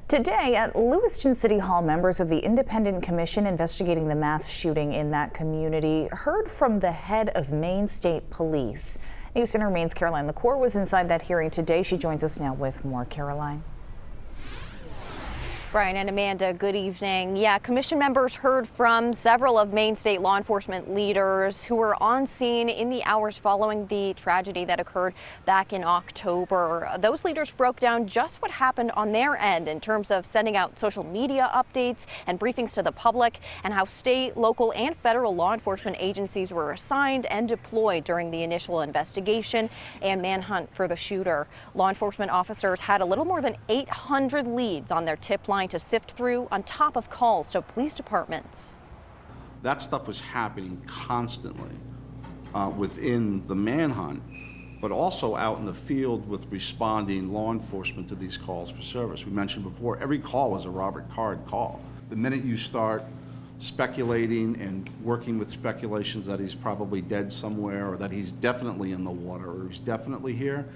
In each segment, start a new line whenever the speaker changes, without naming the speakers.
Today at Lewiston City Hall, members of the independent commission investigating the mass shooting in that community heard from the head of Maine State Police. News Center Maine's Caroline LaCour was inside that hearing today. She joins us now with more. Caroline.
Brian and Amanda, good evening. Yeah, commission members heard from several of Maine State law enforcement leaders who were on scene in the hours following the tragedy that occurred back in October. Those leaders broke down just what happened on their end in terms of sending out social media updates and briefings to the public, and how state, local, and federal law enforcement agencies were assigned and deployed during the initial investigation and manhunt for the shooter. Law enforcement officers had a little more than 800 leads on their tip line to sift through, on top of calls to police departments.
That stuff was happening constantly within the manhunt, but also out in the field with responding law enforcement to these calls for service. We mentioned before, every call was a Robert Card call. The minute you start speculating and working with speculations that he's probably dead somewhere, or that he's definitely in the water, or he's definitely here,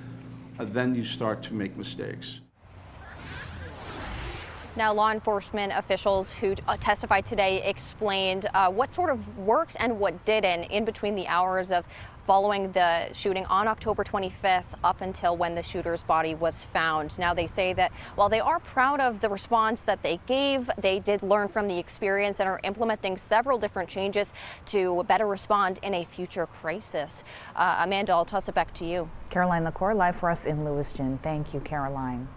then you start to make mistakes.
Now, law enforcement officials who testified today explained what sort of worked and what didn't in between the hours of following the shooting on October 25th up until when the shooter's body was found. Now, they say that while they are proud of the response that they gave, they did learn from the experience and are implementing several different changes to better respond in a future crisis. Amanda, I'll toss it back to you.
Caroline LaCour live for us in Lewiston. Thank you, Caroline.